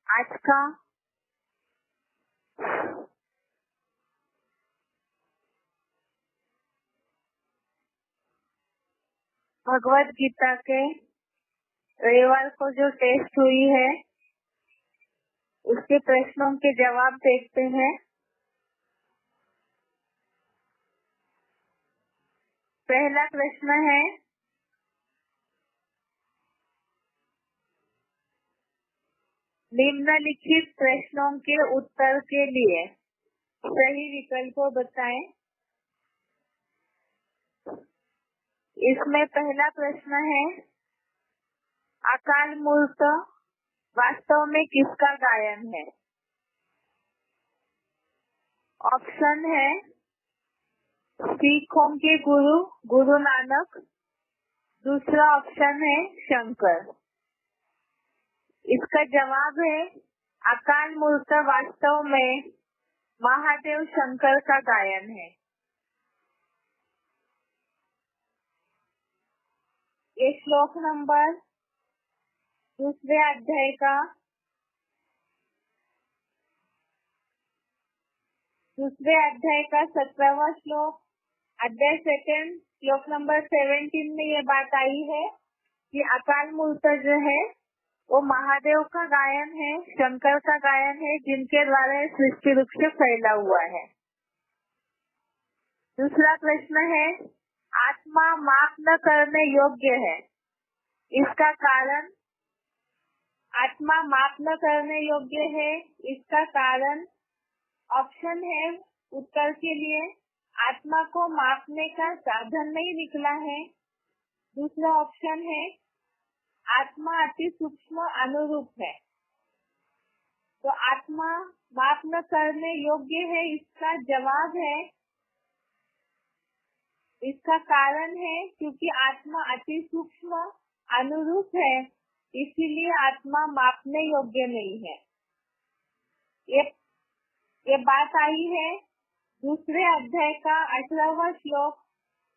आज का भगवत गीता के रविवार को जो टेस्ट हुई है उसके प्रश्नों के जवाब देखते हैं। पहला प्रश्न है, निम्नलिखित प्रश्नों के उत्तर के लिए सही विकल्प बताएं। इसमें पहला प्रश्न है, अकाल मूर्त वास्तव में किसका गायन है? ऑप्शन है सिखों के गुरु गुरु नानक, दूसरा ऑप्शन है शंकर। इसका जवाब है अकाल मूर्त वास्तव में महादेव शंकर का गायन है। ये श्लोक नंबर दूसरे अध्याय का 17वां श्लोक, अध्याय सेकंड, श्लोक नंबर 17 में ये बात आई है कि अकाल मूर्त जो है वो महादेव का गायन है, शंकर का गायन है, जिनके द्वारा सृष्टि वृक्ष फैला हुआ है। दूसरा प्रश्न है, आत्मा माप न करने योग्य है, इसका कारण? आत्मा माप न करने योग्य है, इसका कारण ऑप्शन है उत्तर के लिए, आत्मा को मापने का साधन नहीं निकला है। दूसरा ऑप्शन है आत्मा अति सूक्ष्म अनुरूप है। तो आत्मा माप न करने योग्य है, इसका जवाब है, इसका कारण है क्योंकि आत्मा अति सूक्ष्म अनुरूप है, इसीलिए आत्मा मापने योग्य नहीं है। ये बात आई है दूसरे अध्याय का 18वां श्लोक,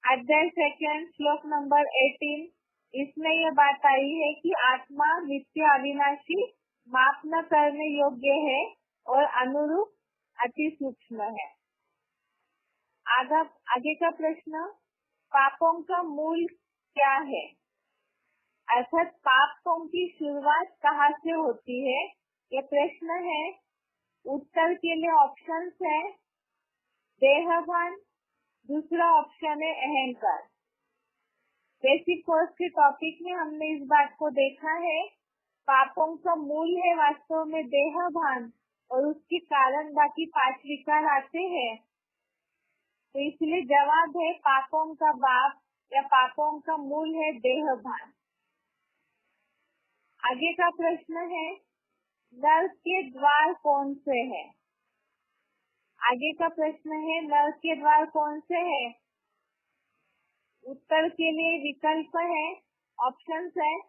अध्याय सेकंड, श्लोक नंबर 18। इसमें ये बात आई है कि आत्मा नित्य अविनाशी, माप न करने योग्य है और अनुरूप अति सूक्ष्म है। आगे का प्रश्न, पापों का मूल क्या है? अर्थात पापों की शुरुआत कहाँ से होती है, ये प्रश्न है। उत्तर के लिए ऑप्शंस है देहभान, दूसरा ऑप्शन है अहंकार। बेसिक कोर्स के टॉपिक में हमने इस बात को देखा है, पापों का मूल है वास्तव में देहभान और उसके कारण बाकी 5 विकार आते हैं। तो इसलिए जवाब है पापों का बाप या पापों का मूल है देहभान। आगे का प्रश्न है, नर्क के द्वार कौन से है? आगे का प्रश्न है, नर्क के द्वार कौन से है? उत्तर के लिए विकल्प है, ऑप्शंस है,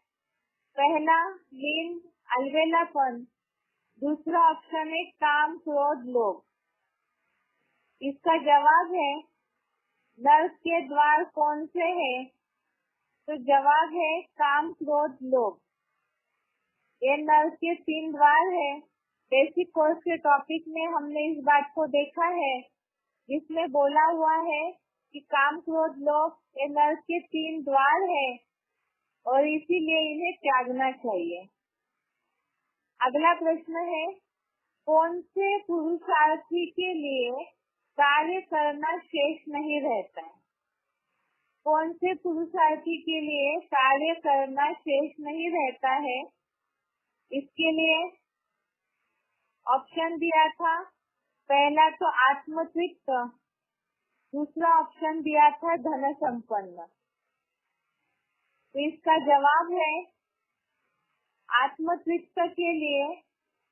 पहला नींद अलवेलापन, दूसरा ऑप्शन है काम क्रोध लोभ। इसका जवाब है नर्क के द्वार कौन से है? तो जवाब है काम क्रोध लोभ। ये नर्क के 3 द्वार है। बेसिक कोर्स के टॉपिक में हमने इस बात को देखा है, जिसमें बोला हुआ है कि काम क्रोध लोभ ये नर्क के 3 द्वार है और इसीलिए इन्हें त्यागना चाहिए। अगला प्रश्न है, कौन से पुरुषार्थी के लिए कार्य करना शेष नहीं रहता है? कौन से पुरुषार्थी के लिए कार्य करना शेष नहीं रहता है? इसके लिए ऑप्शन दिया था, पहला तो आत्मतृप्त, दूसरा ऑप्शन दिया था धन संपन्न। तो इसका जवाब है आत्मतृप्त के लिए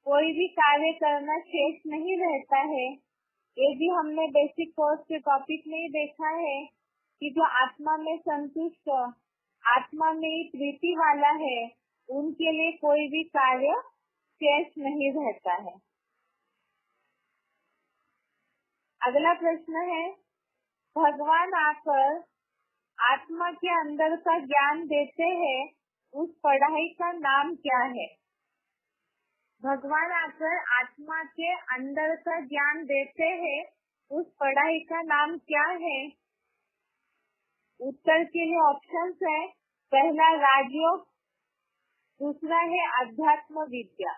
कोई भी कार्य करना शेष नहीं रहता है। ये भी हमने बेसिक कोर्स के टॉपिक में ही देखा है कि जो आत्मा में संतुष्ट, आत्मा में ही प्रीति वाला है, उनके लिए कोई भी कार्य शेष नहीं रहता है। अगला प्रश्न है, भगवान आकर आत्मा के अंदर का ज्ञान देते हैं उस पढ़ाई का नाम क्या है? भगवान आकर आत्मा के अंदर का ज्ञान देते हैं, उस पढ़ाई का नाम क्या है? उत्तर के लिए ऑप्शंस है, पहला राजयोग, दूसरा है अध्यात्म विद्या।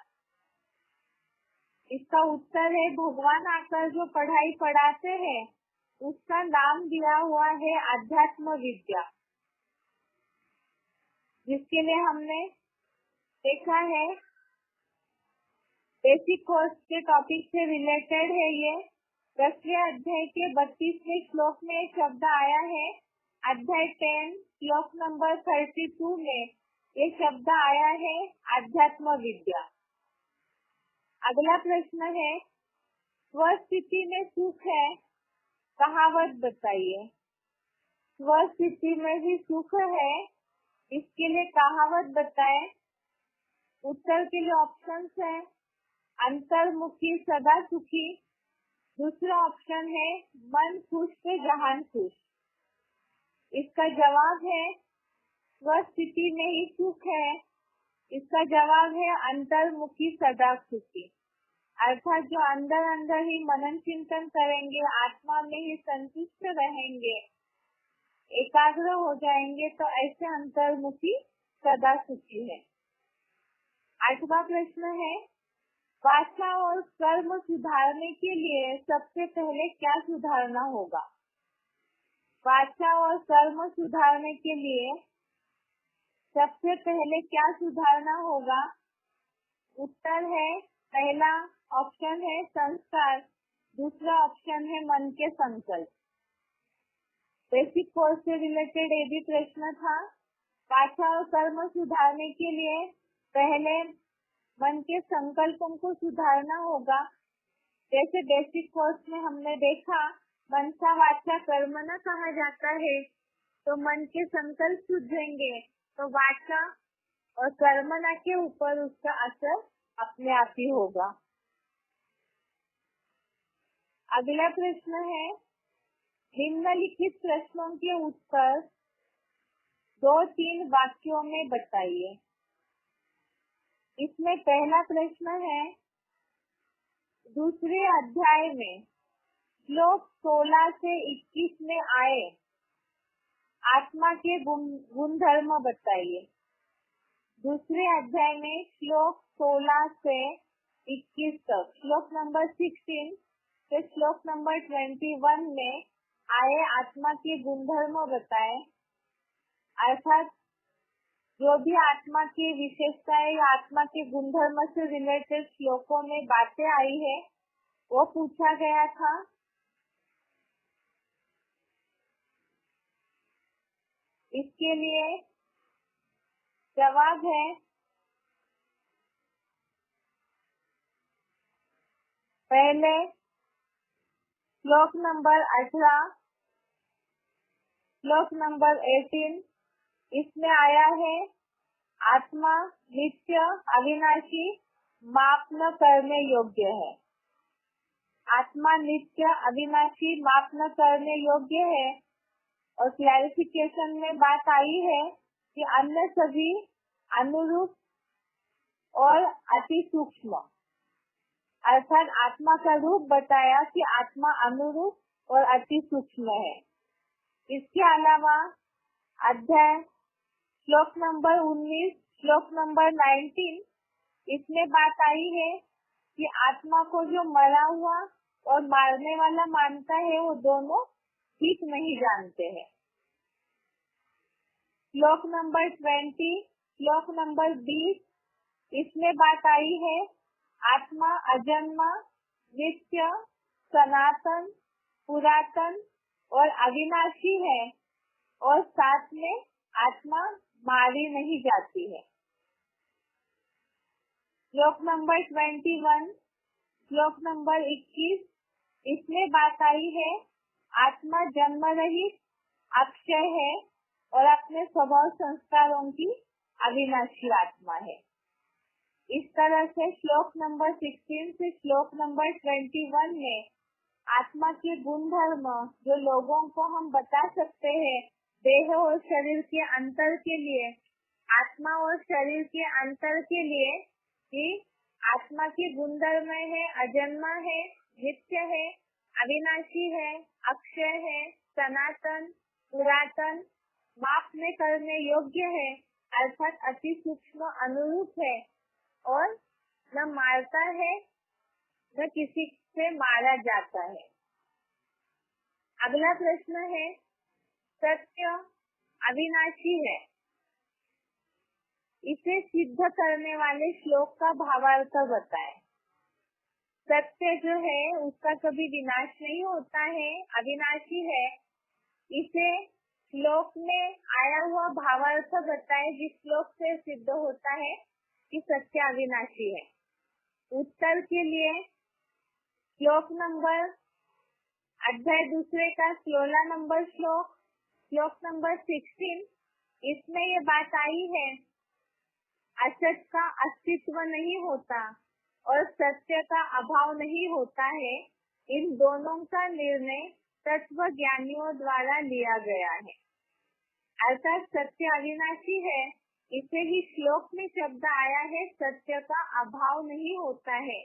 इसका उत्तर है भगवान आकर जो पढ़ाई पढ़ाते हैं उसका नाम दिया हुआ है अध्यात्म विद्या, जिसके लिए हमने देखा है बेसिक कोर्स के टॉपिक से रिलेटेड है। ये 10वें अध्याय के 32वें श्लोक में एक शब्द आया है। अध्याय 10 श्लोक नंबर 32 में ये शब्द आया है अध्यात्म विद्या। अगला प्रश्न है, स्वस्थिति में सुख है, कहावत बताइए। स्वस्थिति में भी सुख है, इसके लिए कहावत बताएं। उत्तर के लिए ऑप्शंस है, अंतर्मुखी सदा सुखी, दूसरा ऑप्शन है मन खुश तो जहान खुश। इसका जवाब है स्वस्थिति में ही सुख है। इसका जवाब है अंतर्मुखी सदा सुखी, अर्थात जो अंदर अंदर ही मनन चिंतन करेंगे, आत्मा में ही संतुष्ट रहेंगे, एकाग्र हो जाएंगे, तो ऐसे अंतर्मुखी सदा सुखी है। 8वां प्रश्न है, वाचा और कर्म सुधारने के लिए सबसे पहले क्या सुधारना होगा? वाचा और कर्म सुधारने के लिए सबसे पहले क्या सुधारना होगा? उत्तर है, पहला ऑप्शन है संस्कार, दूसरा ऑप्शन है मन के संकल्प। बेसिक कोर्स से रिलेटेड ये भी प्रश्न था। वाचा और कर्म सुधारने के लिए पहले मन के संकल्पों को सुधारना होगा। जैसे बेसिक कोर्स में हमने देखा मनसा वाचा कर्मणा कहा जाता है, तो मन के संकल्प सुधरेंगे तो वाचा और कर्मणा के ऊपर उसका असर अपने आप ही होगा। अगला प्रश्न है, निम्नलिखित प्रश्नों के उत्तर 2-3 वाक्यों में बताइए। इसमें पहला प्रश्न है, दूसरे अध्याय में श्लोक 16 से 21 में आए आत्मा के गुणधर्म बताइए। दूसरे अध्याय में श्लोक 16 से 21 तक, श्लोक नंबर 16 से श्लोक नंबर 21 में आए आत्मा के गुणधर्म बताए, अर्थात जो भी आत्मा की विशेषताएं या आत्मा के गुणधर्म से रिलेटेड श्लोकों में बातें आई है वो पूछा गया था। इसके लिए जवाब है पहले श्लोक नंबर 18, श्लोक नंबर 18, इसमें आया है आत्मा नित्य अविनाशी माप न करने योग्य है। आत्मा नित्य अविनाशी माप न करने योग्य है। और क्लैरिफिकेशन में बात आई है कि अन्य सभी अनुरूप और अति सूक्ष्म, अर्थात आत्मा का रूप बताया कि आत्मा अनुरूप और अति सूक्ष्म है। इसके अलावा अध्याय श्लोक नंबर 19, श्लोक नंबर 19, इसमें बात आई है कि आत्मा को जो मरा हुआ और मारने वाला मानता है वो दोनों ठीक नहीं जानते हैं। श्लोक नंबर 20, श्लोक नंबर 20, इसमें बात आई है आत्मा अजन्मा, नित्य, सनातन, पुरातन और अविनाशी है और साथ में आत्मा मारी नहीं जाती है। श्लोक नंबर 21, श्लोक नंबर 21, इसमें बात आई है आत्मा जन्म रहित, अक्षय है और अपने स्वभाव संस्कारों की अविनाशी आत्मा है। इस तरह से श्लोक नंबर 16 से श्लोक नंबर 21 में आत्मा के गुणधर्म जो लोगों को हम बता सकते हैं देह और शरीर के अंतर के लिए आत्मा और शरीर के अंतर के लिए कि आत्मा की गुणधर्म है, अजन्मा है, नित्य है, अविनाशी है, अक्षय है, सनातन, पुरातन, माप में करने योग्य है, अर्थात अति सूक्ष्म अनुरूप है और न मारता है न किसी से मारा जाता है। अगला प्रश्न है, सत्य अविनाशी है, इसे सिद्ध करने वाले श्लोक का भावार्थ बताएं। सत्य जो है उसका कभी विनाश नहीं होता है, अविनाशी है, इसे श्लोक में आया हुआ भावार्थ बताए जिस श्लोक से सिद्ध होता है कि सत्य अविनाशी है। उत्तर के लिए श्लोक नंबर अध्याय 2 का 16 नंबर श्लोक नंबर 16, इसमें ये बात आई है, असत का अस्तित्व नहीं होता और सत्य का अभाव नहीं होता है। इन दोनों का निर्णय तत्व ज्ञानियों द्वारा लिया गया है। अर्थात सत्य अविनाशी है, इसे ही श्लोक में शब्द आया है, सत्य का अभाव नहीं होता है,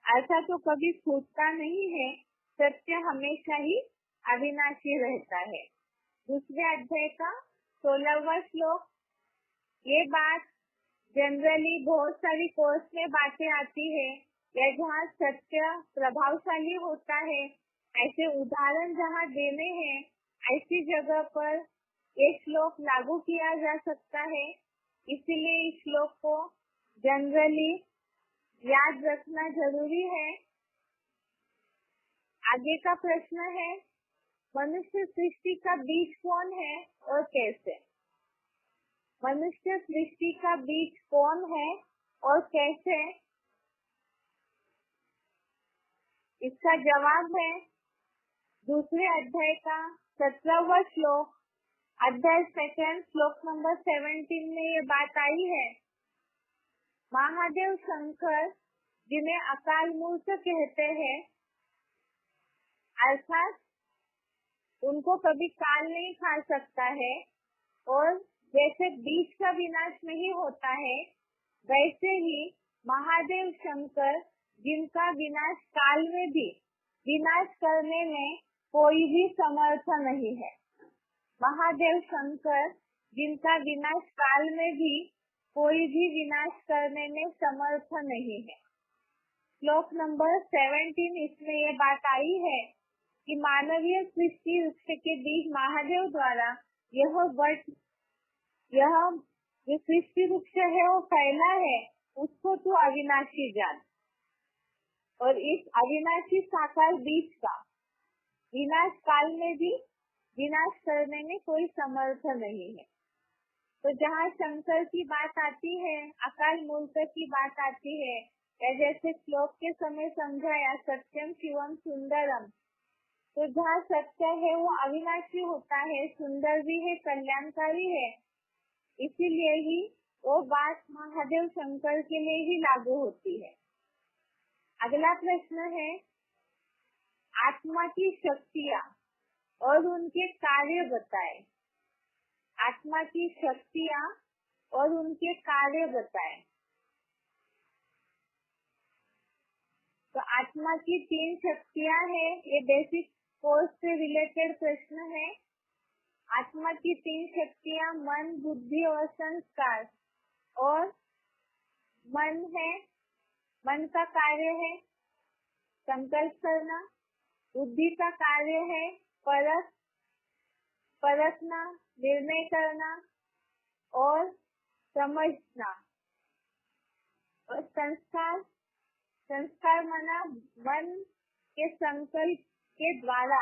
ऐसा तो कभी छूटता नहीं है, सत्य हमेशा ही अविनाशी रहता है। दूसरे अध्याय का 16वां श्लोक, ये बात जनरली बहुत सारी कोर्स में बातें आती है या जहाँ सत्य प्रभावशाली होता है, ऐसे उदाहरण जहाँ देने हैं, ऐसी जगह पर ये श्लोक लागू किया जा सकता है। इसलिए इस श्लोक को जनरली याद रखना जरूरी है। आगे का प्रश्न है, मनुष्य सृष्टि का बीज कौन है और कैसे? मनुष्य सृष्टि का बीज कौन है और कैसे? इसका जवाब है दूसरे अध्याय का 17वां श्लोक, अध्याय 2 श्लोक नंबर 17 में ये बात आई है। महादेव शंकर जिन्हें अकाल मूर्त कहते हैं, अर्थात उनको कभी काल नहीं खा सकता है और जैसे बीज का विनाश नहीं होता है, वैसे ही महादेव शंकर जिनका विनाश काल में भी विनाश करने में कोई भी समर्थ नहीं है। महादेव शंकर जिनका विनाश काल में भी कोई भी विनाश करने में समर्थ नहीं है। श्लोक नंबर 17, इसमें ये बात आई है कि मानवीय सृष्टि वृक्ष के बीज महादेव द्वारा यह जो सृष्टि वृक्ष है वो फैला है, उसको तो अविनाशी जान और इस अविनाशी साकार बीज का विनाश काल में भी विनाश करने में कोई समर्थ नहीं है। तो जहाँ शंकर की बात आती है, अकाल मूर्त की बात आती है, या जैसे श्लोक के समय समझाया सत्यम शिवम सुंदरम, तो जहाँ सत्य है वो अविनाशी होता है, सुंदर भी है, कल्याणकारी है, इसीलिए ही वो बात महादेव शंकर के लिए ही लागू होती है। अगला प्रश्न है, आत्मा की शक्तियाँ और उनके कार्य बताएं। आत्मा की शक्तियाँ और उनके कार्य बताएं। तो आत्मा की 3 शक्तियाँ हैं, ये बेसिक कोर्स से रिलेटेड प्रश्न है। आत्मा की 3 शक्तियाँ मन, बुद्धि और संस्कार। और मन है, मन का कार्य है संकल्प करना, बुद्धि का कार्य है परखना, निर्णय करना और समझना, और संस्कार माना मन के संकल्प के द्वारा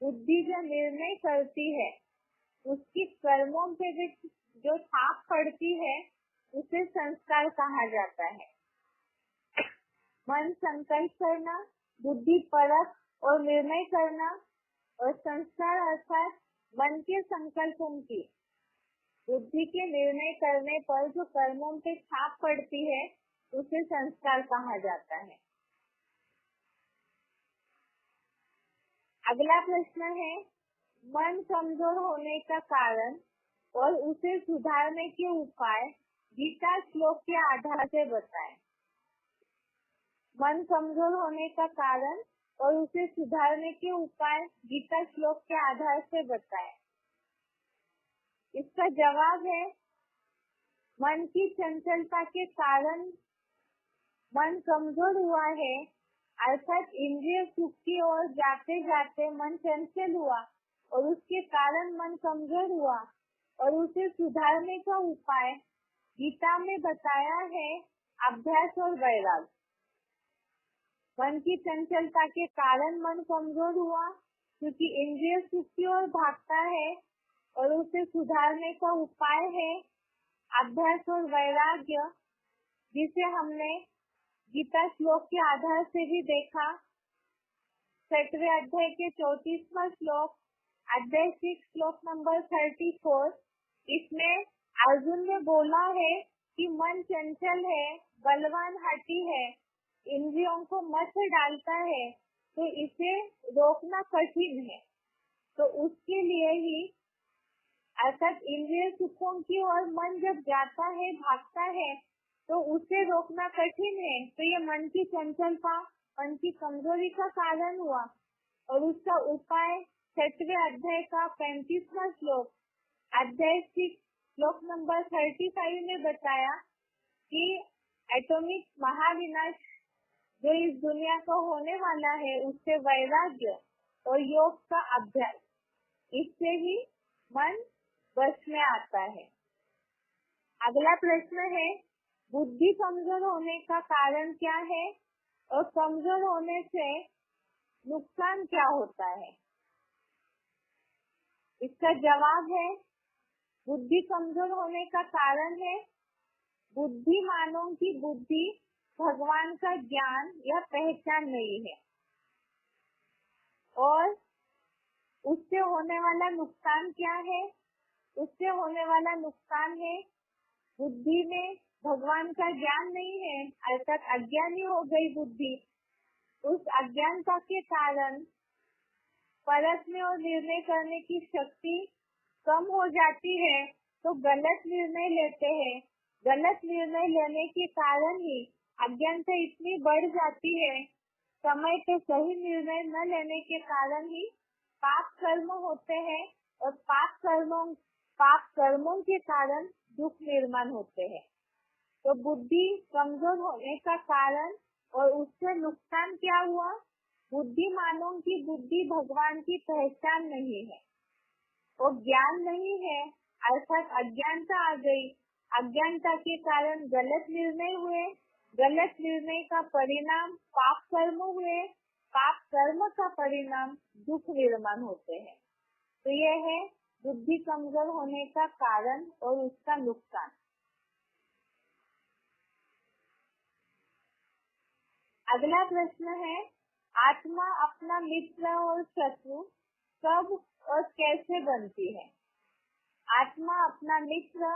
बुद्धि जो निर्णय करती है, उसकी कर्मों पे जो छाप पड़ती है, उसे संस्कार कहा जाता है। मन संकल्प करना, बुद्धि परख और निर्णय करना, और संस्कार अर्थात मन के संकल्पों की बुद्धि के निर्णय करने पर जो कर्मों पे छाप पड़ती है, उसे संस्कार कहा जाता है। अगला प्रश्न है, मन कमजोर होने का कारण और उसे सुधारने के उपाय गीता श्लोक के आधार से बताएं। मन कमजोर होने का कारण और उसे सुधारने के उपाय गीता श्लोक के आधार से बताएं। इसका जवाब है मन की चंचलता के कारण मन कमजोर हुआ है, अर्थात इंद्रिय सुख की ओर जाते जाते मन चंचल हुआ और उसके कारण मन कमजोर हुआ और उसे सुधारने का उपाय गीता में बताया है अभ्यास और वैराग्य। मन की चंचलता के कारण मन कमजोर हुआ क्योंकि इंद्रिय सुख की ओर भागता है और उसे सुधारने का उपाय है अभ्यास और वैराग्य, जिसे हमने गीता श्लोक के आधार से भी देखा। 6वें अध्याय के 34वां श्लोक, अध्याय 6 श्लोक नंबर 34, इसमें अर्जुन ने बोला है कि मन चंचल है, बलवान हाथी है, इंद्रियों को मत डालता है, तो इसे रोकना कठिन है। तो उसके लिए ही अर्थात इंद्रिय सुखों की ओर मन जब जाता है, भागता है, तो उसे रोकना कठिन है। तो ये मन की चंचलता, मन की कमजोरी का कारण हुआ और उसका उपाय 6वें अध्याय का 35वां श्लोक, अध्याय 6 श्लोक नंबर 35 में बताया कि एटॉमिक महाविनाश जो इस दुनिया का होने वाला है, उससे वैराग्य और योग का अभ्यास, इससे ही मन वश में आता है। अगला प्रश्न है, बुद्धि कमजोर होने का कारण क्या है और कमजोर होने से नुकसान क्या होता है? इसका जवाब है बुद्धि कमजोर होने का कारण है बुद्धिमानों की बुद्धि भगवान का ज्ञान या पहचान नहीं है और उससे होने वाला नुकसान क्या है? उससे होने वाला नुकसान है बुद्धि में भगवान का ज्ञान नहीं है, अर्थात अज्ञानी हो गई बुद्धि। उस अज्ञानता के कारण परखने और निर्णय करने की शक्ति कम हो जाती है, तो गलत निर्णय लेते हैं। गलत निर्णय लेने के कारण ही अज्ञानता इतनी बढ़ जाती है। समय पे सही निर्णय न लेने के कारण ही पाप कर्म होते हैं और पाप कर्मों के कारण दुख निर्माण होते हैं। तो बुद्धि कमजोर होने का कारण और उससे नुकसान क्या हुआ? बुद्धिमानों की बुद्धि भगवान की पहचान नहीं है और ज्ञान नहीं है, अर्थात अज्ञानता आ गई। अज्ञानता के कारण गलत निर्णय हुए, गलत निर्णय का परिणाम पाप कर्म हुए, पाप कर्म का परिणाम दुख निर्माण होते हैं। तो यह है बुद्धि कमजोर होने का कारण और उसका नुकसान। अगला प्रश्न है, आत्मा अपना मित्र और शत्रु कब और कैसे बनती है? आत्मा अपना मित्र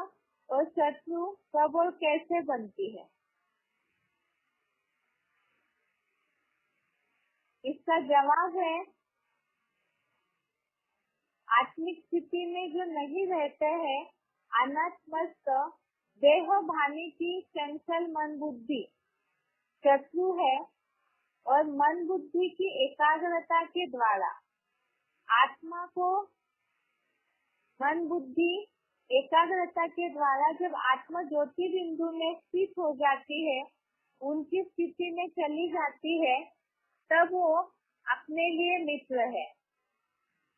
और शत्रु कब और कैसे बनती है? इसका जवाब है आत्मिक स्थिति में जो नहीं रहते हैं, अनात्मस्थ देह भानी की चंचल मन बुद्धि शत्रु है और मन बुद्धि की एकाग्रता के द्वारा आत्मा को मन बुद्धि एकाग्रता के द्वारा जब आत्मा ज्योति बिंदु में स्थित हो जाती है, उनकी स्थिति में चली जाती है, तब वो अपने लिए मित्र है।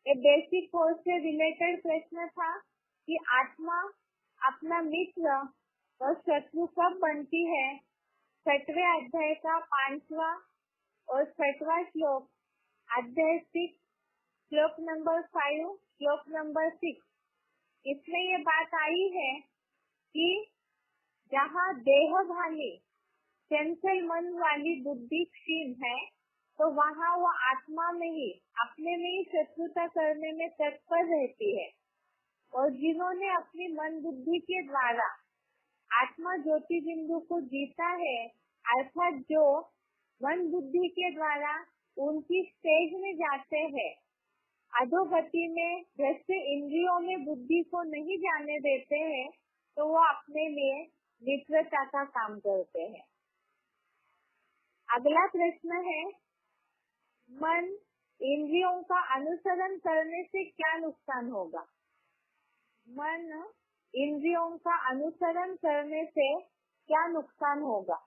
ये बेसिक कोर्स से रिलेटेड प्रश्न था कि आत्मा अपना मित्र और शत्रु कब बनती है? 6वें अध्याय का 5वां और 6वां श्लोक, अध्याय 6 श्लोक नंबर 5, श्लोक नंबर 6, इसमें ये बात आई है कि जहाँ देहभानी चंचल मन वाली बुद्धि क्षीण है, तो वहाँ वो आत्मा में ही अपने में ही शत्रुता करने में तत्पर रहती है। और जिन्होंने अपनी मन बुद्धि के द्वारा आत्मा ज्योति बिंदु को जीता है, अर्थात जो मन बुद्धि के द्वारा उनकी स्टेज में जाते हैं, अधोगति में जैसे इंद्रियों में बुद्धि को नहीं जाने देते हैं, तो वो अपने लिए मित्रता का काम करते हैं। अगला प्रश्न है, मन इंद्रियों का अनुसरण करने से क्या नुकसान होगा? मन इंद्रियों का अनुसरण करने से क्या नुकसान होगा?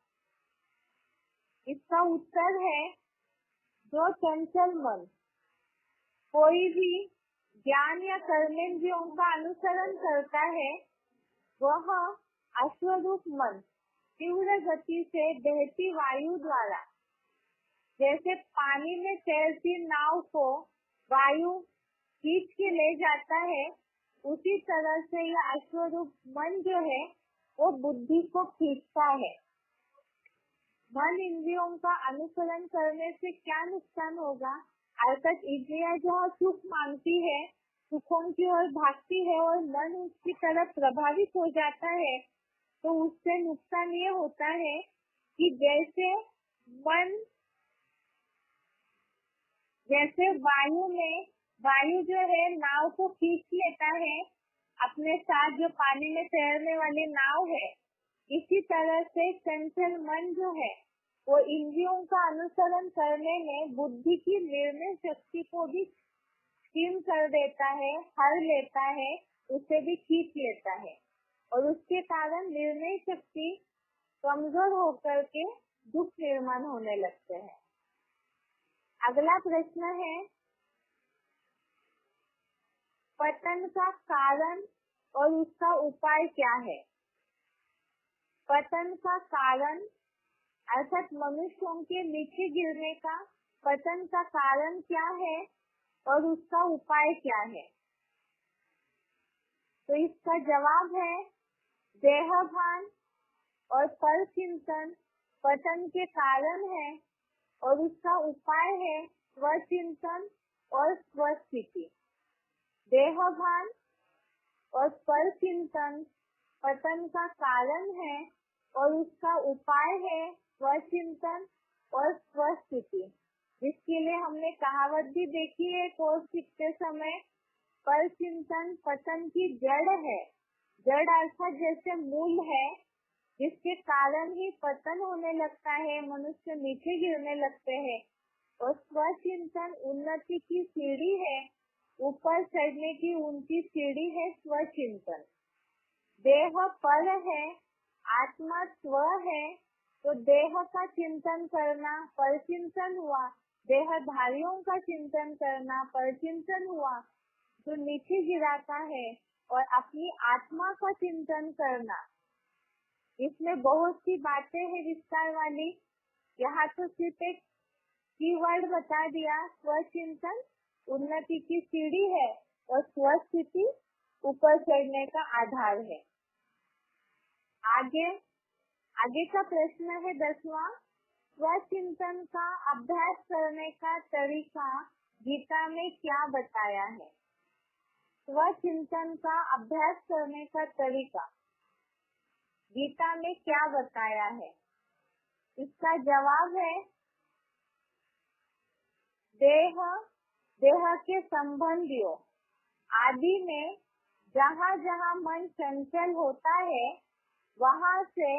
इसका उत्तर है, जो चंचल मन कोई भी ज्ञान या कर्मेंद्रियों का अनुसरण करता है, वह अश्वरूप मन तीव्र गति से बहती वायु द्वारा, जैसे पानी में तैरती नाव को वायु खींच के ले जाता है, उसी तरह से यह अश्वरूप मन जो है वो बुद्धि को खींचता है। मन इंद्रियों का अनुसरण करने से क्या नुकसान होगा? अर्थात इंद्रियां जहाँ सुख मांगती है, सुखों की ओर भागती है और मन उसकी तरफ प्रभावित हो जाता है, तो उससे नुकसान ये होता है कि जैसे वायु जो है नाव को खींच लेता है अपने साथ, जो पानी में तैरने वाली नाव है, इसी तरह से चंचल मन जो है वो इंद्रियों का अनुसरण करने में बुद्धि की निर्णय शक्ति को भी क्षीण कर देता है, हर लेता है, उसे भी खींच लेता है और उसके कारण निर्णय शक्ति कमजोर होकर के दुख निर्माण होने लगते हैं। अगला प्रश्न है, पतन का कारण और उसका उपाय क्या है? पतन का कारण अर्थात मनुष्यों के नीचे गिरने का पतन का कारण क्या है और उसका उपाय क्या है? तो इसका जवाब है, देहभान और पर चिंतन पतन के कारण है और उसका उपाय है स्वचिंतन और स्वस्थिति। देहभान और पर चिंतन पतन का कारण है और उसका उपाय है स्वचिंतन और स्वस्थिति, जिसके लिए हमने कहावत भी देखी है कोर्स सीखते समय। पर चिंतन पतन की जड़ है, जड़ अर्थात जैसे मूल है, जिसके कारण ही पतन होने लगता है, मनुष्य नीचे गिरने लगते हैं। और स्वचिंतन उन्नति की सीढ़ी है, ऊपर चढ़ने की उनकी सीढ़ी है स्वचिंतन। देह पर है, आत्मा स्व है, तो देह का चिंतन करना पर चिंतन हुआ, देहधारियों का चिंतन करना पर चिंतन हुआ, जो नीचे गिराता है, और अपनी आत्मा का चिंतन करना। इसमें बहुत सी बातें हैं विस्तार वाली, यहाँ तो सिर्फ एक कीवर्ड बता दिया, स्वचिंतन उन्नति की सीढ़ी है और स्वस्थिति ऊपर चढ़ने का आधार है। आगे का प्रश्न है 10वां, स्वचिंतन का अभ्यास करने का तरीका गीता में क्या बताया है? स्वचिंतन का अभ्यास करने का तरीका गीता में क्या बताया है? इसका जवाब है, देह के संबंधियों आदि में जहाँ जहाँ मन चंचल होता है, वहाँ से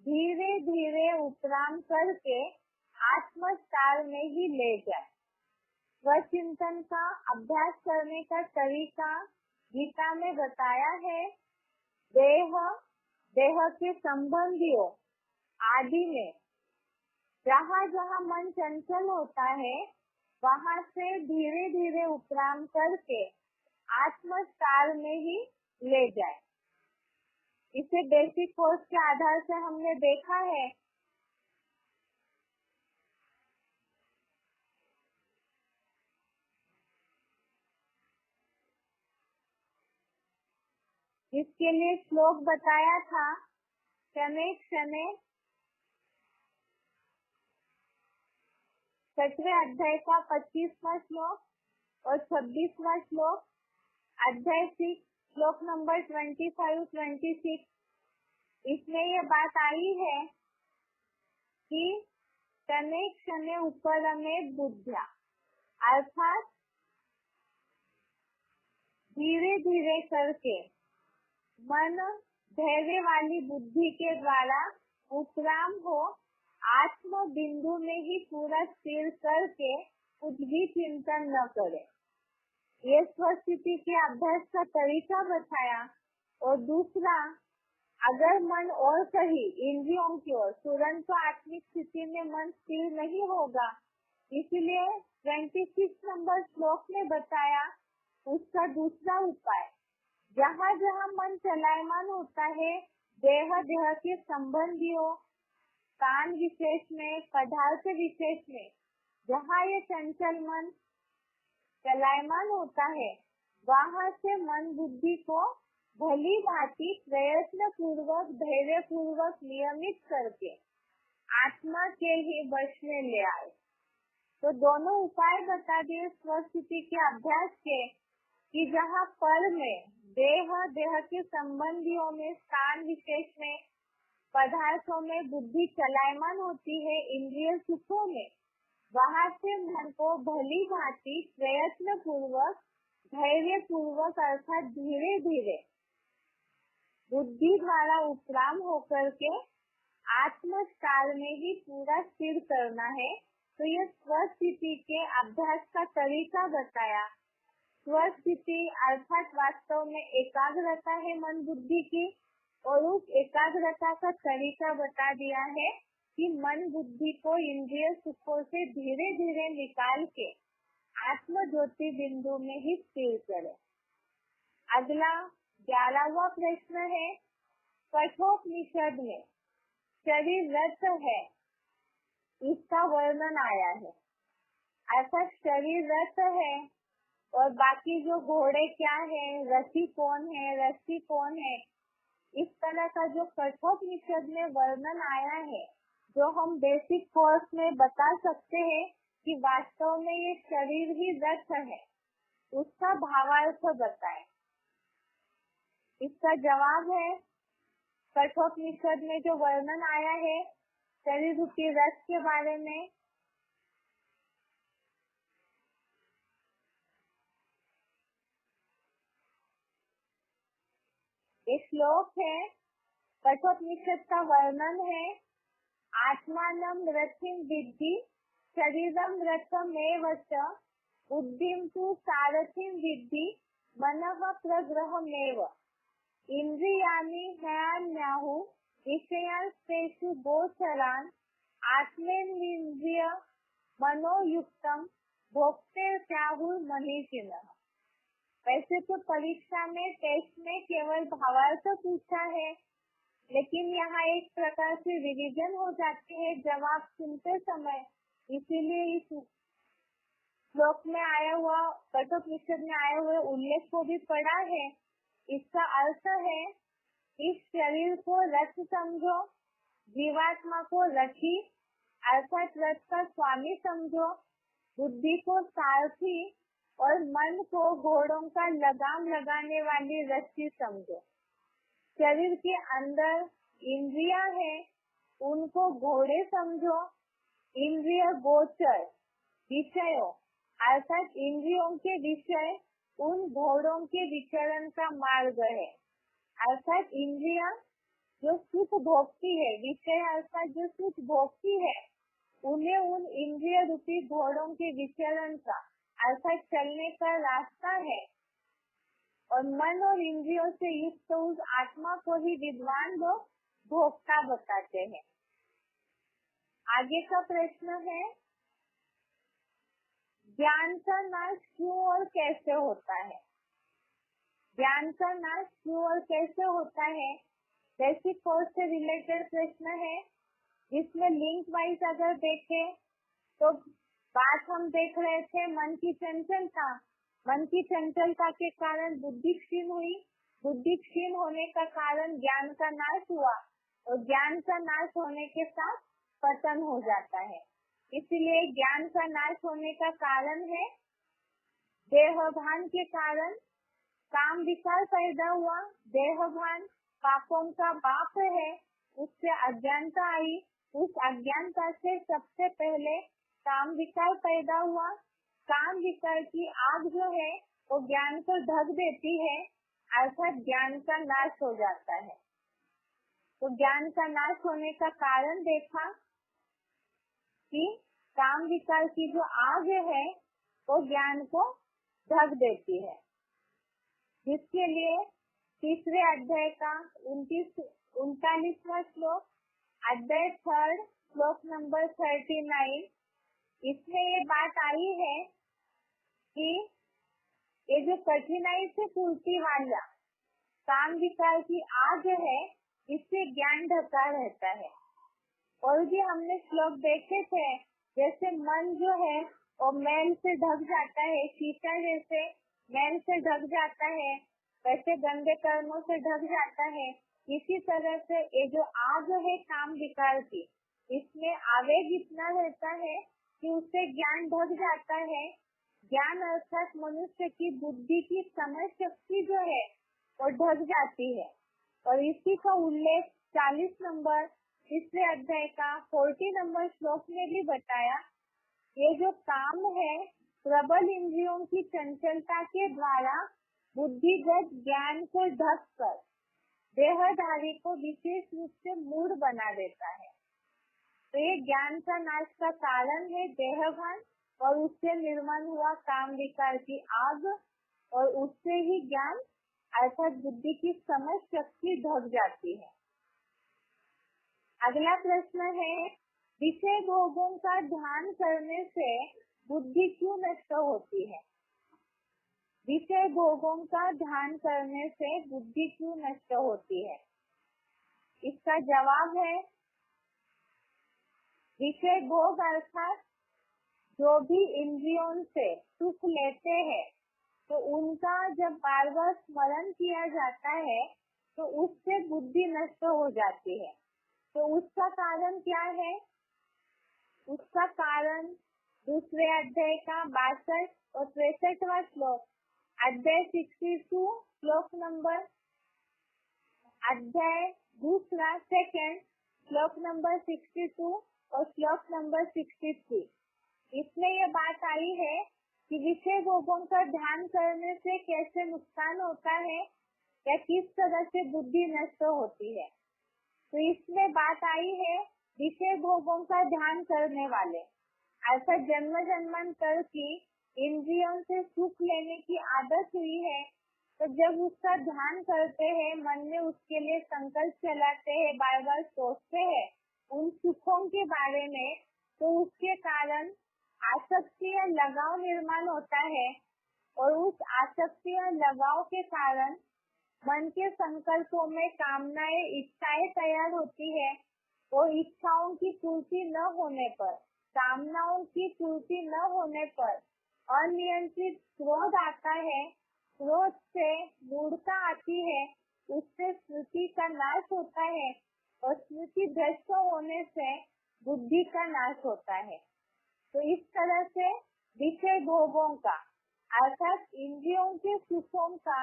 धीरे धीरे उपराम करके आत्मसार में ही ले जाए। स्वचिंतन का अभ्यास करने का तरीका गीता में बताया है, देह के संबंधियों आदि में जहाँ जहाँ मन चंचल होता है, वहाँ से धीरे धीरे उपराम करके आत्मसार में ही ले जाए। इसे बेसिक कोर्स के आधार से हमने देखा है। इसके लिए श्लोक बताया था, शनैः शनैः 7वें अध्याय का 25वां श्लोक और 26वां श्लोक, अध्याय 6 श्लोक नंबर 25-26। इसमें ये बात आई है कि शनैः शनैः उपरमेत् बुद्ध्या, अर्थात धीरे धीरे करके मन धैर्य वाली बुद्धि के द्वारा उपराम हो आत्म बिंदु में ही पूरा स्थिर करके कुछ भी चिंतन न करे। ये स्वस्थिति के अभ्यास का तरीका बताया। और दूसरा, अगर मन और कहीं इंद्रियों की ओर तुरंत आत्मिक स्थिति में मन स्थिर नहीं होगा, इसलिए 26 नंबर श्लोक में बताया उसका दूसरा उपाय। जहाँ जहाँ मन चलायमान होता है, देह के संबंधियों, कान विशेष में, पदार्थ विशेष में, जहाँ ये चंचल मन चलायमान होता है, वहाँ से मन बुद्धि को भली भांति प्रयत्न पूर्वक, धैर्य पूर्वक नियमित करके आत्मा के ही वश में ले आए। तो दोनों उपाय बता दिए स्वस्थिति के अभ्यास के, कि जहाँ पर में देह के संबंधियों में, स्थान विशेष में, पदार्थों में बुद्धि चलायमान होती है, इंद्रिय सुखों में, वहाँ से मन को भली भांति प्रयत्न पूर्वक, धैर्य पूर्वक अर्थात धीरे धीरे बुद्धि द्वारा उपराम होकर के आत्मकाल में ही पूरा स्थिर करना है। तो ये स्वस्थिति के अभ्यास का तरीका बताया। स्वस्थिति अर्थात वास्तव में एकाग्रता है मन बुद्धि की, और उस एकाग्रता का तरीका बता दिया है कि मन बुद्धि को इंद्रिय सुखों से धीरे धीरे निकाल के आत्म ज्योति बिंदु में ही स्थिर करे। अगला 11वां प्रश्न है, कठोपनिषद में शरीर रथ है, इसका वर्णन आया है। ऐसा शरीर रथ है और बाकी जो घोड़े क्या है, रथी कौन है, रस्सी कौन है, इस तरह का जो कठोपनिषद में वर्णन आया है, जो हम बेसिक कोर्स में बता सकते हैं कि वास्तव में ये शरीर ही रथ है, उसका भावार्थ बताएं। इसका जवाब है, कठोपनिषद में जो वर्णन आया है शरीर रूपी रथ के बारे में, ये श्लोक है, कठोपनिषद का वर्णन है, आत्मानं रथिं विद्धि शरीरं रथमेव च बुद्धिं तु सारथिं विद्धि मनः प्रग्रहमेव इंद्रियाणि ह्यान्याहु विषयांस्तेषु गोचरान् आत्मेन्द्रिय मनोयुक्तं भोक्तेर्त्याहुर्मनीषिणः। वैसे तो परीक्षा में, टेस्ट में केवल भावार्थ पूछा है, लेकिन यहाँ एक प्रकार से रिवीजन हो जाती है जवाब सुनते समय, इसीलिए इस श्लोक में आया हुआ, कठोपनिषद में आए हुए उल्लेख को भी पढ़ा है। इसका अर्थ है, इस शरीर को रथ समझो, जीवात्मा को रथी अर्थात रथ का स्वामी समझो, बुद्धि को सारथी और मन को घोड़ों का लगाम लगाने वाली रस्सी समझो। शरीर के अंदर इंद्रियां हैं, उनको घोड़े समझो। इंद्रिय गोचर विषयों अर्थात इंद्रियों के विषय उन घोड़ों के विचरण का मार्ग है। अर्थात इंद्रियां जो सुख भोगती है, विषय अर्थात जो सुख भोगती है, उन्हें उन इंद्रिय रूपी घोड़ों के विचरण का अर्थात चलने का रास्ता है। और मन और इंद्रियों से युक्त उस आत्मा को ही विद्वान लोग भोक्ता बताते हैं। आगे का प्रश्न है, ज्ञान का नाश क्यों और कैसे होता है? ज्ञान का नाश क्यों और कैसे होता है, बेसिक कोर्स से रिलेटेड प्रश्न है, जिसमें लिंक वाइज अगर देखें तो बात हम देख रहे थे मन की चंचलता। मन की चंचलता के कारण बुद्धि क्षीण हुई, बुद्धि क्षीण होने का कारण ज्ञान का नाश हुआ, और ज्ञान का नाश होने के साथ पतन हो जाता है। इसलिए ज्ञान का नाश होने का कारण है देहभान के कारण काम विकार पैदा हुआ। देहभान पापों का बाप है, उससे अज्ञानता आई, उस अज्ञानता से सबसे पहले काम विकार पैदा हुआ। काम विकार की आग जो है वो ज्ञान को ढक देती है, अर्थात ज्ञान का नाश हो जाता है। तो ज्ञान का नाश होने का कारण देखा कि काम विकार की जो आग है वो ज्ञान को ढक देती है, जिसके लिए तीसरे अध्याय का 39वां श्लोक, अध्याय 3 श्लोक नंबर 39, इसमें ये बात आई है कि ये जो कठिनाई से पूर्ति वाला काम विकार की आग है, इससे ज्ञान ढका रहता है। और भी हमने श्लोक देखे थे, जैसे मन जो है वो मैल से ढक जाता है, शीशा जैसे मैल से ढक जाता है, वैसे गंदे कर्मों से ढक जाता है। इसी तरह से ये जो आग है काम विकार की, इसमें आवेग इतना रहता है कि उससे ज्ञान ढक जाता है। ज्ञान अर्थात मनुष्य की बुद्धि की समझ शक्ति जो है वो ढक जाती है। और इसी का उल्लेख 40 नंबर तीसरे अध्याय का 40 नंबर श्लोक में भी बताया। ये जो काम है प्रबल इंद्रियों की चंचलता के द्वारा बुद्धिगत ज्ञान को ढक कर देहधारी को विशेष रूप से मूढ़ बना देता है। तो ये ज्ञान का नाश का कारण है देहभान, और उससे निर्माण हुआ काम विकार की आग, और उससे ही ज्ञान अर्थात बुद्धि की समझ शक्ति ढक जाती है। अगला प्रश्न है, विषय भोगों का ध्यान करने से बुद्धि क्यों नष्ट होती है? विषय भोगों का ध्यान करने से बुद्धि क्यों नष्ट होती है? इसका जवाब है, विषय भोग अर्थात जो भी इंद्रियों से सुख लेते हैं, तो उनका जब बार बार स्मरण किया जाता है तो उससे बुद्धि नष्ट हो जाती है। तो उसका कारण क्या है? उसका कारण दूसरे अध्याय का 62 और 63वां श्लोक, अध्याय 62 श्लोक नंबर, अध्याय दूसरा सेकंड श्लोक नंबर 62 और श्लोक नंबर 63, इसमें ये बात आई है कि विषय भोगों का ध्यान करने से कैसे नुकसान होता है या किस तरह से बुद्धि नष्ट होती है। तो इसमें बात आई है विषय भोगों का ध्यान करने वाले, ऐसा जन्म जन्मांतर की इंद्रियों से सुख लेने की आदत हुई है, तो जब उसका ध्यान करते हैं, मन में उसके लिए संकल्प चलाते हैं, बार बार सोचते हैं उन सुखों के बारे में, तो उसके कारण आसक्ति या लगाव निर्माण होता है। और उस आसक्ति या लगाव के कारण मन के संकल्पों में कामनाएं, इच्छाएं तैयार होती है। और इच्छाओं की पूर्ति न होने पर, कामनाओं की पूर्ति न होने पर अनियंत्रित क्रोध आता है। क्रोध से मूढ़ता आती है, उससे स्मृति का नाश होता है, और स्मृति भ्रष्ट होने से बुद्धि का नाश होता है। तो इस तरह से विषय भोगों का अर्थात इंद्रियों के सुखों का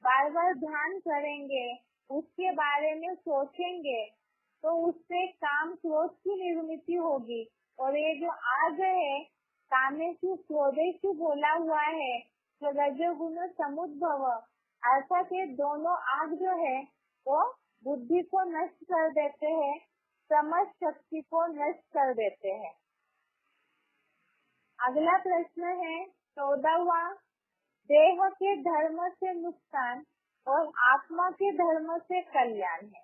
बार बार ध्यान करेंगे, उसके बारे में सोचेंगे, तो उससे काम क्रोध की निर्मित होगी। और ये जो आग है कामेषु क्रोधेषु बोला हुआ है, तो रजोगुण समुद्भव, अर्थात ये दोनों आग जो है वो बुद्धि को नष्ट कर देते हैं, समझ शक्ति को नष्ट कर देते हैं। अगला प्रश्न है 14वां, देह के धर्म से नुकसान और आत्मा के धर्म से कल्याण है।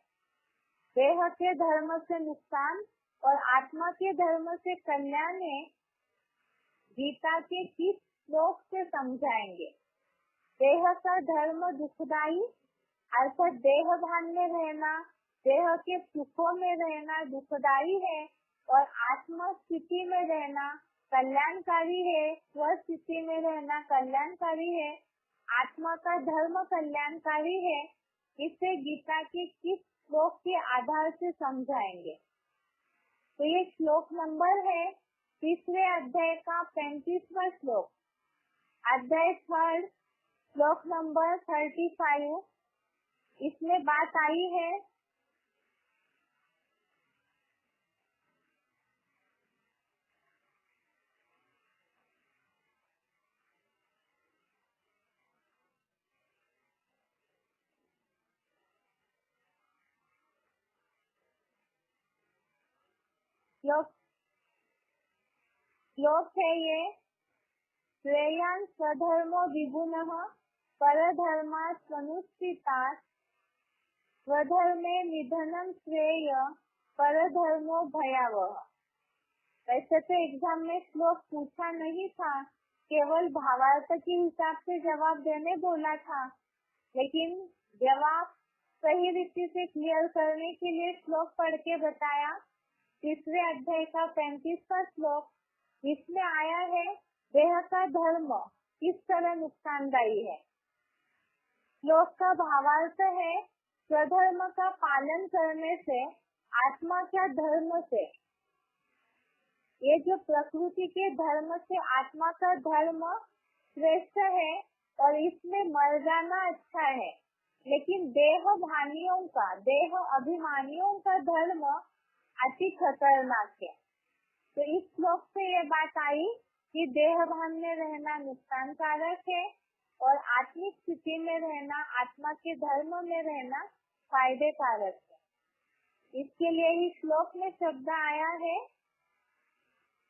देह के धर्म से नुकसान और आत्मा के धर्म से कल्याण है, गीता के किस श्लोक से समझाएंगे? देह का धर्म दुखदाई अर्थात देह भान में रहना, देह के सुखों में रहना दुखदाई है, और आत्मा स्थिति में रहना कल्याणकारी है, स्वस्थिति में रहना कल्याणकारी है। आत्मा का धर्म कल्याणकारी है। इसे गीता के किस श्लोक के आधार से समझाएंगे? तो ये श्लोक नंबर है तीसरे अध्याय का 35वां श्लोक, अध्याय 3 श्लोक नंबर 35। इसमें बात आई है श्लोक है ये, श्रेयान् स्वधर्मो विगुणः परधर्मात् स्वनुष्ठितात् स्वधर्मे निधनं श्रेय परधर्मो भयावह। वैसे तो एग्जाम में श्लोक पूछा नहीं था, केवल भावार्थ के हिसाब से जवाब देने बोला था, लेकिन जवाब सही रीति से क्लियर करने के लिए श्लोक पढ़ के बताया। तीसरे अध्याय का 35वां श्लोक, इसमें आया है देह का धर्म किस तरह नुकसानदायी है। श्लोक का भावार्थ है, स्वधर्म का पालन करने से आत्मा का धर्म से, ये जो प्रकृति के धर्म से आत्मा का धर्म श्रेष्ठ है और इसमें मर जाना अच्छा है, लेकिन देह भानियों का, देह अभिमानियों का धर्म अति खतरनाक है। तो इस श्लोक से ये बात आई कि देह भान में रहना नुकसानकारक है और आत्मिक स्थिति में रहना, आत्मा के धर्म में रहना फायदे कारक है। इसके लिए ही श्लोक में शब्द आया है,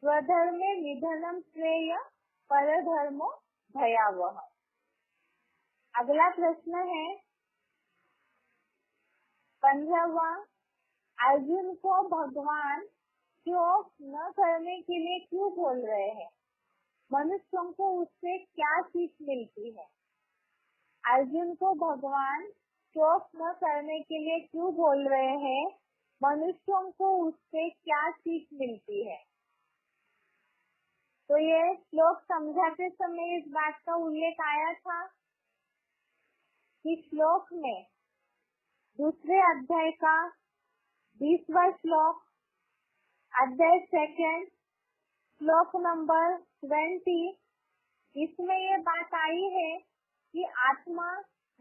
स्वधर्मे निधनम श्रेय परधर्मो भयावह। अगला प्रश्न है 15वां, अर्जुन को भगवान शोक न करने के लिए क्यों बोल रहे हैं? मनुष्यों को उससे क्या सीख मिलती है? अर्जुन को भगवान शोक न करने के लिए क्यों बोल रहे हैं? मनुष्यों को उससे क्या सीख मिलती है? तो ये श्लोक समझाते समय इस बात का उल्लेख आया था कि श्लोक में दूसरे अध्याय का 20वां श्लोक, अध्याय 2 श्लोक नंबर 20, इसमें ये बात आई है कि आत्मा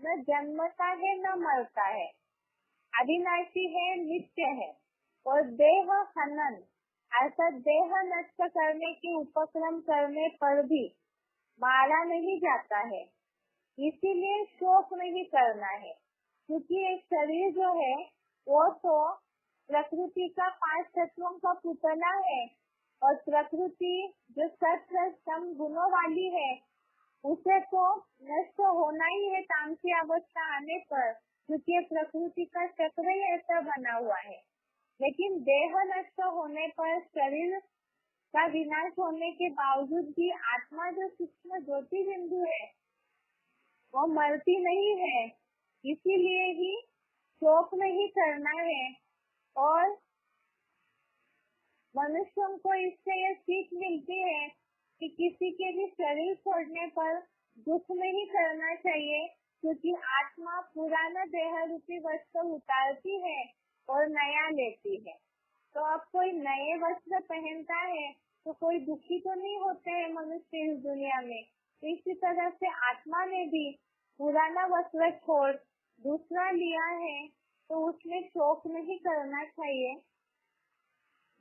न जन्मता है न मरता है, अविनाशी है, नित्य है और देह हनन अर्थात देह नष्ट करने के उपक्रम करने पर भी मारा नहीं जाता है। इसीलिए शोक नहीं करना है, क्योंकि एक शरीर जो है वो तो प्रकृति का 5 तत्वों का पुतला है और प्रकृति जो सत्व सम गुणों वाली है उसे तो नष्ट होना ही है तामसी अवस्था आने पर, क्योंकि प्रकृति का चक्र ही ऐसा बना हुआ है। लेकिन देह नष्ट होने पर, शरीर का विनाश होने के बावजूद भी आत्मा जो सूक्ष्म ज्योति बिंदु है वो मरती नहीं है। इसीलिए ही शोक नहीं करना है और मनुष्यों को इससे ये सीख मिलती है कि किसी के भी शरीर छोड़ने पर दुख नहीं करना चाहिए, क्योंकि आत्मा पुराना देह रूपी वस्त्र उतारती है और नया लेती है। तो अब कोई नए वस्त्र पहनता है तो कोई दुखी तो नहीं होते हैं मनुष्य इस दुनिया में। इसी तरह से आत्मा ने भी पुराना वस्त्र छोड़ दूसरा लिया है तो उसमें शोक नहीं करना चाहिए।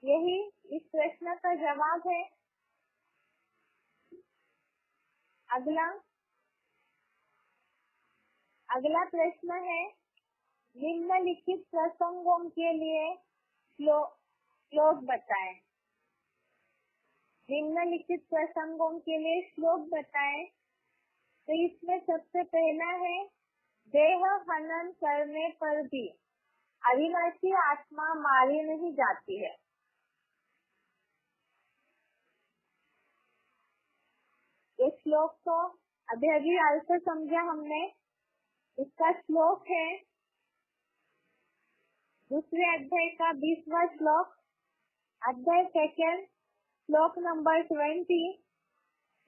यही इस प्रश्न का जवाब है। अगला प्रश्न है, निम्नलिखित प्रसंगों के लिए श्लोक बताएं। निम्नलिखित प्रसंगों के लिए श्लोक बताएं। तो इसमें सबसे पहला है, देह हनन करने पर भी अविनाशी आत्मा मारी नहीं जाती है। ये श्लोक तो अभी अर्थ समझा हमने। इसका श्लोक है दूसरे अध्याय का 20वां श्लोक, अध्याय 2 श्लोक नंबर 20।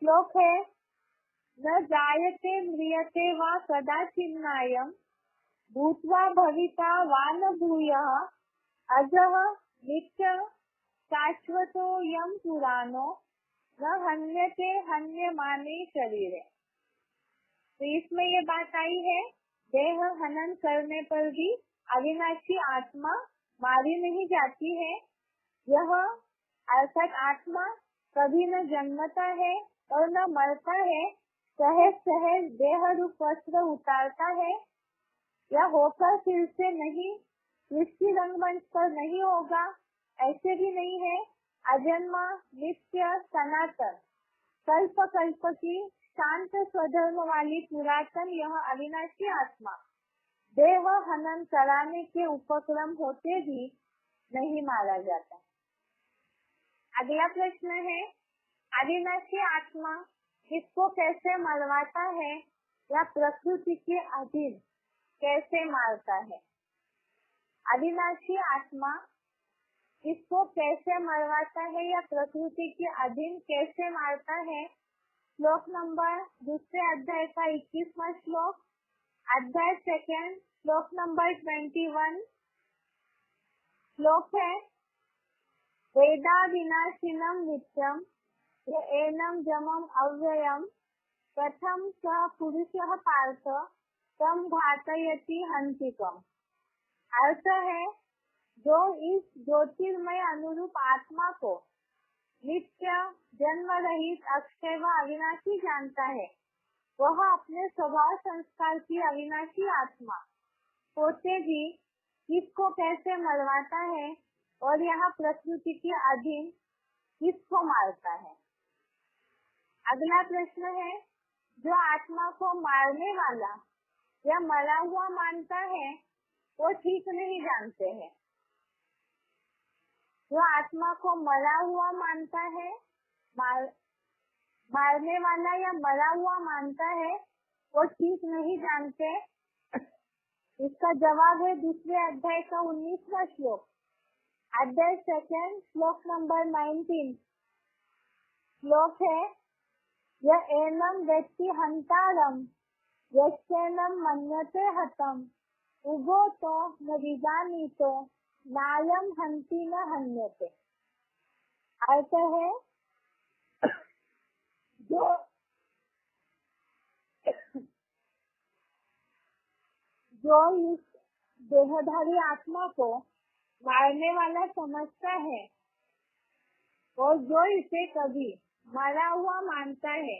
श्लोक है, न जायते म्रियते वा कदाचिन्नायं भूत्वा भविता वा न भूयः अजः नित्यः शाश्वतो यं पुराणो न हन्यते हन्यमाने शरीरे। तो इसमें ये बात आई है, देह हनन करने पर भी अविनाशी आत्मा मारी नहीं जाती है। यह अर्थात आत्मा कभी न जन्मता है और न मरता है, सहज सहज देह रूप वस्त्र उतारता है। यह होकर फिर से नहीं, सृष्टि रंगमंच पर नहीं होगा, ऐसे भी नहीं है। अजन्मा, नित्य, सनातन, कल्प कल्प की शांत स्वधर्म वाली पुरातन यह अविनाशी आत्मा देह हनन कराने के उपक्रम होते भी नहीं मारा जाता। अगला प्रश्न है, अविनाशी आत्मा किसको कैसे मरवाता है या प्रकृति के अधीन कैसे मारता है? अविनाशी आत्मा किसको कैसे मरवाता है या प्रकृति के अधीन कैसे मारता है? श्लोक नंबर दूसरे अध्याय का 21वां श्लोक, अध्याय सेकंड, श्लोक नंबर 21। श्लोक है, वेदा विनाशिनम नित्यम एनम जमम अव्ययम प्रथम स पुरुषः पार्थ तम घातयति हंतिकम। अर्थ है, जो इस ज्योतिर्मय अनुरूप आत्मा को नित्य, जन्म रहित, अक्षय व अविनाशी जानता है, वह अपने स्वभाव संस्कार की अविनाशी आत्मा होते भी किसको कैसे मरवाता है और यह प्रकृति के अधीन किसको मारता है? अगला प्रश्न है, जो आत्मा को मारने वाला या मरा हुआ मानता है वो ठीक नहीं जानते हैं। जो आत्मा को मरा हुआ मानता है, मारने वाला या मरा हुआ मानता है, वो ठीक नहीं जानते। इसका जवाब है दूसरे अध्याय का 19वां श्लोक, अध्याय सेकंड, श्लोक नंबर 19। श्लोक है, यह एनम व्यक्ति हंतारम यश्चैनम मन्यते हतम उभो तो न विजानीतो नायम हंति न हन्यते। अर्थ है, जो इस देहधारी आत्मा को मारने वाला समझता है और जो इसे कभी मरा हुआ मानता है,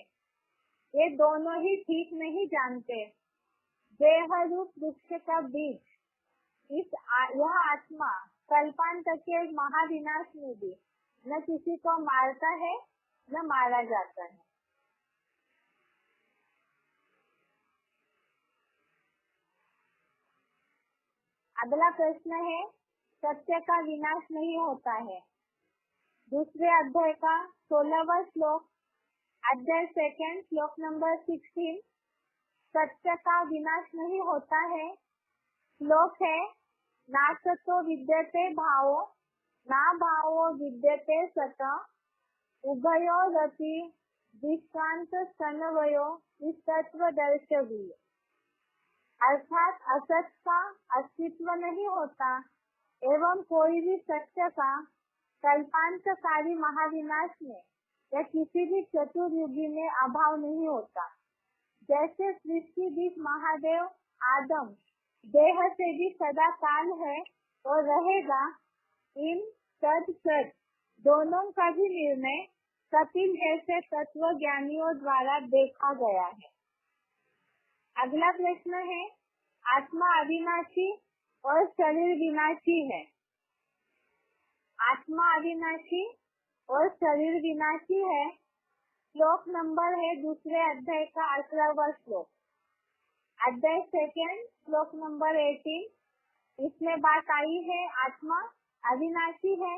ये दोनों ही ठीक नहीं जानते। देह रूप वृक्ष का बीज यह आत्मा कल्पांत के महाविनाश में भी न किसी को मारता है न मारा जाता है। अगला प्रश्न है, सत्य का विनाश नहीं होता है। दूसरे अध्याय का 16वां श्लोक, अध्याय सेकंड, श्लोक नंबर 16। सत्य का विनाश नहीं होता है। श्लोक है, ना सतो विद्यते भावो ना भावो विद्यते सत उभयो रति दृष्टांत स्तनवयो इस तत्व दर्शवीय। अर्थात असत का अस्तित्व नहीं होता एवं कोई भी सत्य का कल्पांतकारी महाविनाश में या किसी भी चतुर्युगी में अभाव नहीं होता। जैसे सृष्टि बीज महादेव आदम देह से भी सदा काल है और रहेगा, इन सद सत दोनों का भी निर्णय कपिल जैसे तत्व ज्ञानियों द्वारा देखा गया है। अगला प्रश्न है, आत्मा अविनाशी और शरीर विनाशी है। आत्मा अविनाशी और शरीर विनाशी है। श्लोक नंबर है दूसरे अध्याय का 18वां श्लोक, अध्याय सेकंड, श्लोक नंबर 18। इसमें बात आई है, आत्मा अविनाशी है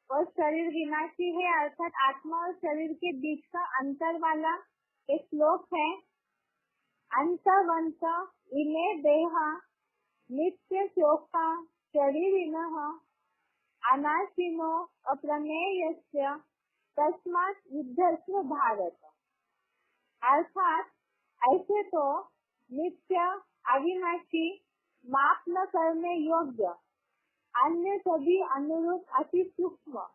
और शरीर विनाशी है। अर्थात आत्मा और शरीर के बीच का अंतर वाला एक श्लोक है। अंतवंत इमे देहा नित्य शोका शरीरिणः अनाशिनो अप्रमेयस्य तस्मात् युद्धस्व भारत। अर्थात ऐसे तो नित्य, अविनाशी, माप न करने योग्य अन्य सभी अनुरूप अति सूक्ष्म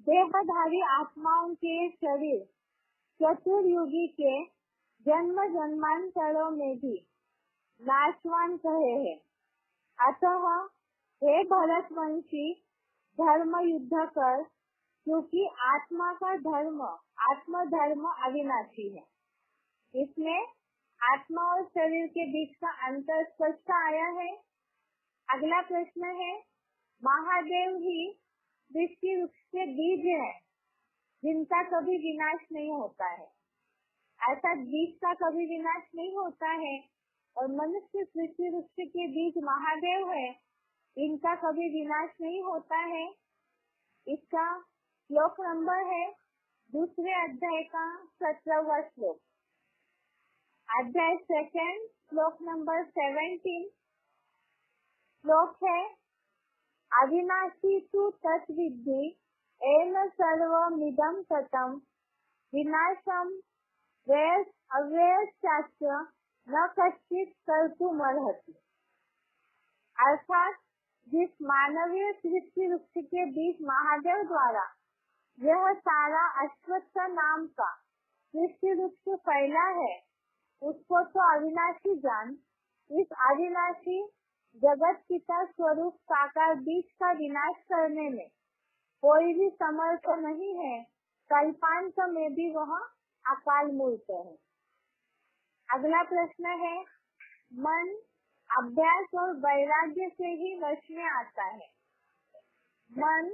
देहधारी आत्माओं के शरीर चतुर्युगी के जन्म जन्मांतरों में भी नाशवान कहे हैं। अतः हे भरतवंशी, धर्म युद्ध कर, क्योंकि आत्मा का धर्म, आत्म धर्म अविनाशी है। इसमें आत्मा और शरीर के बीच का अंतर स्पष्ट आया है। अगला प्रश्न है, महादेव ही दृष्टि वृक्ष के बीज है जिनका कभी विनाश नहीं होता है। अर्थात बीज का कभी विनाश नहीं होता है और मनुष्य दृष्टि वृक्ष के बीज महादेव है, इनका कभी विनाश नहीं होता है। इसका श्लोक नंबर है दूसरे अध्याय का 17वां श्लोक। अध्याय सेकंड श्लोक नंबर 17 श्लोक है अविनाशी तु तत्विद्धि येन सर्वमिदं ततं विनाशं अव्ययश्च न कश्चित् कर्तुमर्हति। अर्थात जिस मानवीय सृष्टि वृक्ष के बीच महादेव द्वारा यह सारा अश्वत्थ नाम का सृष्टि वृक्ष फैला है, उसको तो अविनाशी जान। इस अविनाशी जगत पिता स्वरूप साकार बीज का विनाश करने में कोई भी समर्थ नहीं है। कल्पांत में भी वह अकाल मूर्त है। अगला प्रश्न है, मन अभ्यास और वैराग्य से ही वश में आता है। मन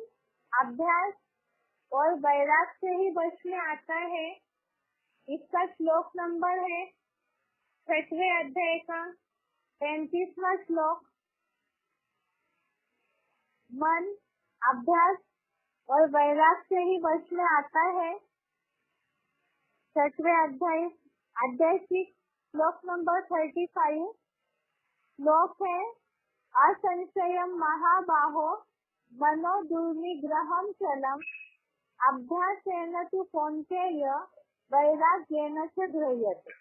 अभ्यास और वैराग्य से ही वश में आता है। इसका श्लोक नंबर है 6वें अध्याय का 35वां श्लोक। मन अभ्यास और वैराग्य से ही वश में आता है। 6वें अध्याय 6 श्लोक नंबर 35 श्लोक है असंशयम महाबाहो मनो दुर्निग्रहम चलम अभ्यासेन तु कौन्तेय वैराग्येन च गृह्यते।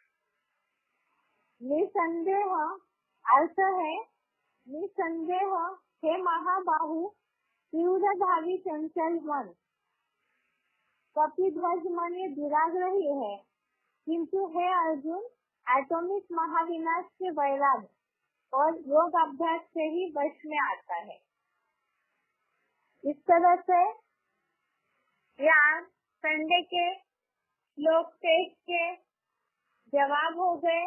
निसंदेह अर्थ है निसंदेह हे महाबाहु तीव्र भावी चंचल मन। कपिध्वज मन ये दुराग्रही है, किंतु हे अर्जुन एटॉमिक महाविनाश के वैराग्य और योग अभ्यास से ही वश में आता है। इस तरह से यहाँ संडे के श्लोक टेस्ट के जवाब हो गए।